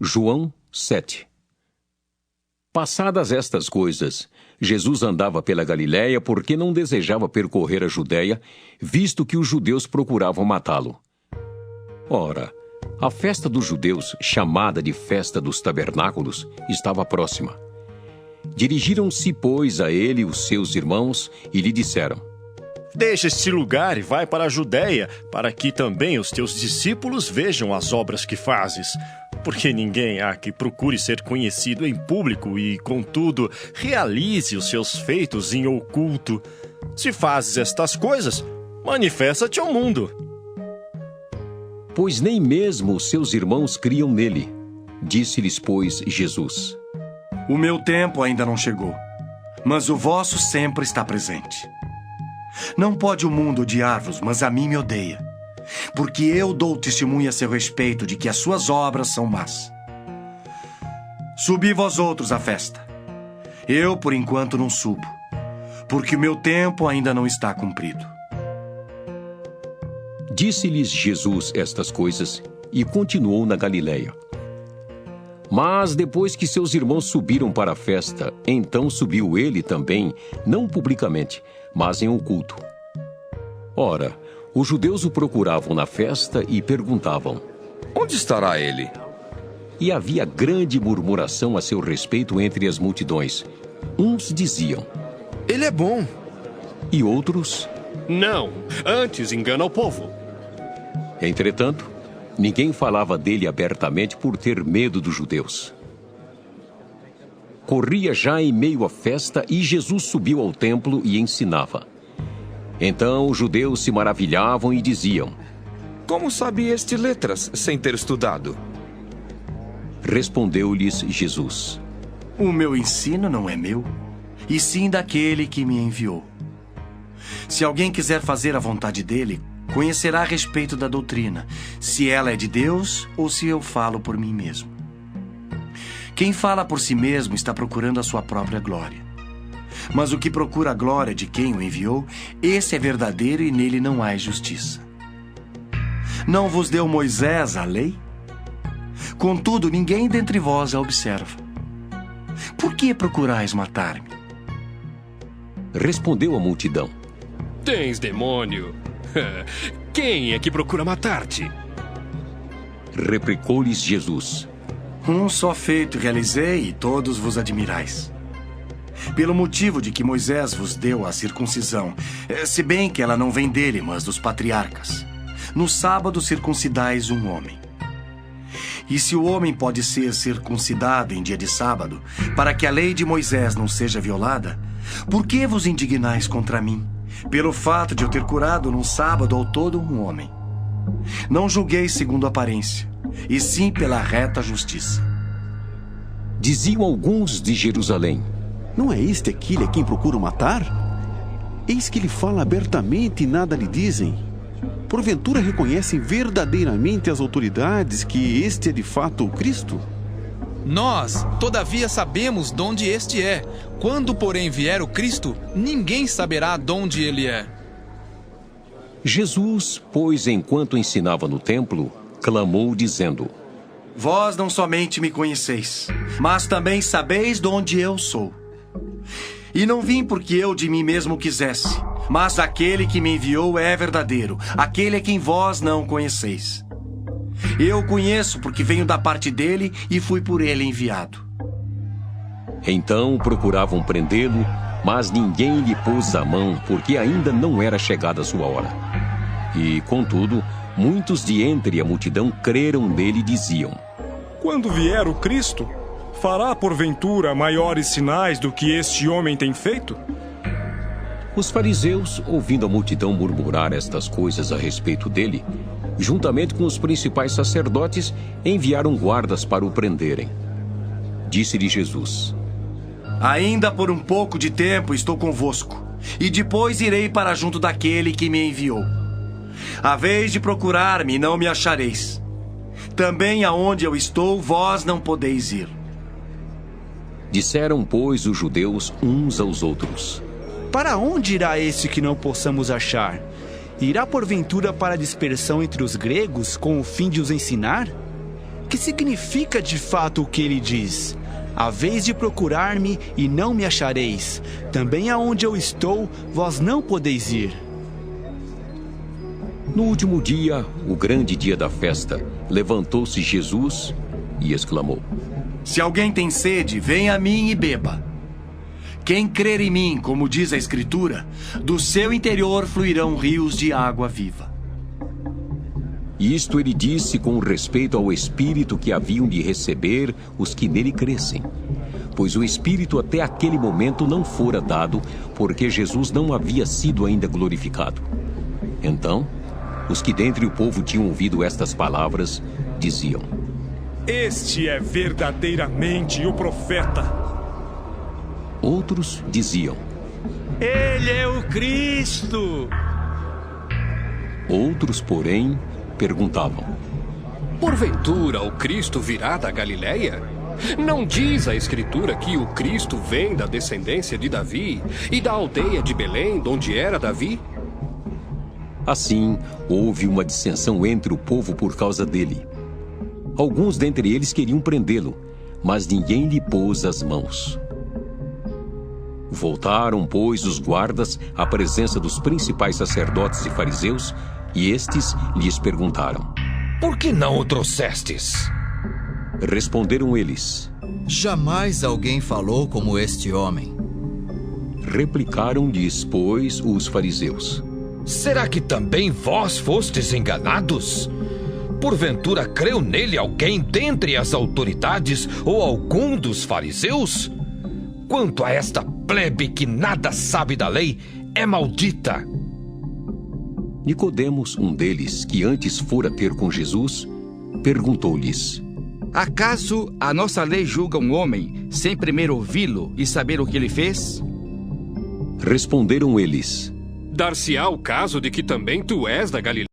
João 7. Passadas estas coisas, Jesus andava pela Galiléia porque não desejava percorrer a Judéia, visto que os judeus procuravam matá-lo. Ora, a festa dos judeus, chamada de Festa dos Tabernáculos, estava próxima. Dirigiram-se, pois, a ele os seus irmãos e lhe disseram: Deixa este lugar e vai para a Judéia, para que também os teus discípulos vejam as obras que fazes. Porque ninguém há que procure ser conhecido em público e, contudo, realize os seus feitos em oculto. Se fazes estas coisas, manifesta-te ao mundo. Pois nem mesmo os seus irmãos criam nele. Disse-lhes, pois, Jesus: O meu tempo ainda não chegou, mas o vosso sempre está presente. Não pode o mundo odiar-vos, mas a mim me odeia, porque eu dou testemunho a seu respeito de que as suas obras são más. Subi vós outros à festa. Eu, por enquanto, não subo, porque o meu tempo ainda não está cumprido. Disse-lhes Jesus estas coisas e continuou na Galiléia. Mas depois que seus irmãos subiram para a festa, então subiu ele também, não publicamente, mas em oculto. Ora, os judeus o procuravam na festa e perguntavam: Onde estará ele? E havia grande murmuração a seu respeito entre as multidões. Uns diziam: Ele é bom. E outros: Não, antes engana o povo. Entretanto, ninguém falava dele abertamente por ter medo dos judeus. Corria já em meio à festa e Jesus subiu ao templo e ensinava. Então os judeus se maravilhavam e diziam: Como sabe este letras sem ter estudado? Respondeu-lhes Jesus: O meu ensino não é meu, e sim daquele que me enviou. Se alguém quiser fazer a vontade dele, conhecerá a respeito da doutrina, se ela é de Deus ou se eu falo por mim mesmo. Quem fala por si mesmo está procurando a sua própria glória. Mas o que procura a glória de quem o enviou, esse é verdadeiro e nele não há injustiça. Não vos deu Moisés a lei? Contudo, ninguém dentre vós a observa. Por que procurais matar-me? Respondeu a multidão: Tens demônio. Quem é que procura matar-te? Replicou-lhes Jesus: Um só feito realizei e todos vos admirais. Pelo motivo de que Moisés vos deu a circuncisão, se bem que ela não vem dele, mas dos patriarcas. No sábado circuncidais um homem. E se o homem pode ser circuncidado em dia de sábado, para que a lei de Moisés não seja violada, por que vos indignais contra mim, pelo fato de eu ter curado num sábado ao todo um homem? Não julgueis segundo a aparência, e sim pela reta justiça. Diziam alguns de Jerusalém: Não é este aquele a quem procuram matar? Eis que ele fala abertamente e nada lhe dizem. Porventura reconhecem verdadeiramente as autoridades que este é de fato o Cristo? Nós, todavia, sabemos de onde este é. Quando, porém, vier o Cristo, ninguém saberá de onde ele é. Jesus, pois, enquanto ensinava no templo, clamou dizendo: Vós não somente me conheceis, mas também sabeis de onde eu sou. E não vim porque eu de mim mesmo quisesse, mas aquele que me enviou é verdadeiro, aquele a quem vós não conheceis. Eu o conheço porque venho da parte dele e fui por ele enviado. Então procuravam prendê-lo, mas ninguém lhe pôs a mão, porque ainda não era chegada a sua hora. E, contudo, muitos de entre a multidão creram nele e diziam: Quando vier o Cristo, fará porventura maiores sinais do que este homem tem feito? Os fariseus, ouvindo a multidão murmurar estas coisas a respeito dele, juntamente com os principais sacerdotes, enviaram guardas para o prenderem. Disse-lhe Jesus: Ainda por um pouco de tempo estou convosco, e depois irei para junto daquele que me enviou. A vez de procurar-me, não me achareis. Também aonde eu estou, vós não podeis ir. Disseram, pois, os judeus uns aos outros: Para onde irá esse que não possamos achar? Irá porventura para a dispersão entre os gregos, com o fim de os ensinar? que significa de fato o que ele diz? Haveis de procurar-me e não me achareis. Também aonde eu estou, vós não podeis ir. No último dia, o grande dia da festa, levantou-se Jesus e exclamou: Se alguém tem sede, venha a mim e beba. Quem crer em mim, como diz a Escritura, do seu interior fluirão rios de água viva. Isto ele disse com respeito ao Espírito que haviam de receber os que nele crescem. Pois o Espírito até aquele momento não fora dado, porque Jesus não havia sido ainda glorificado. Então, os que dentre o povo tinham ouvido estas palavras, diziam: Este é verdadeiramente o profeta. Outros diziam: Ele é o Cristo! Outros, porém, perguntavam: Porventura o Cristo virá da Galileia? Não diz a Escritura que o Cristo vem da descendência de Davi e da aldeia de Belém, donde era Davi? Assim, houve uma dissensão entre o povo por causa dele. Alguns dentre eles queriam prendê-lo, mas ninguém lhe pôs as mãos. Voltaram, pois, os guardas à presença dos principais sacerdotes e fariseus, e estes lhes perguntaram: Por que não o trouxestes? Responderam eles: Jamais alguém falou como este homem. Replicaram-lhes, pois, os fariseus: Será que também vós fostes enganados? Porventura creu nele alguém dentre as autoridades ou algum dos fariseus? Quanto a esta plebe que nada sabe da lei, é maldita. Nicodemos, um deles, que antes fora ter com Jesus, perguntou-lhes: Acaso a nossa lei julga um homem sem primeiro ouvi-lo e saber o que ele fez? Responderam eles: Dar-se-á o caso de que também tu és da Galileia?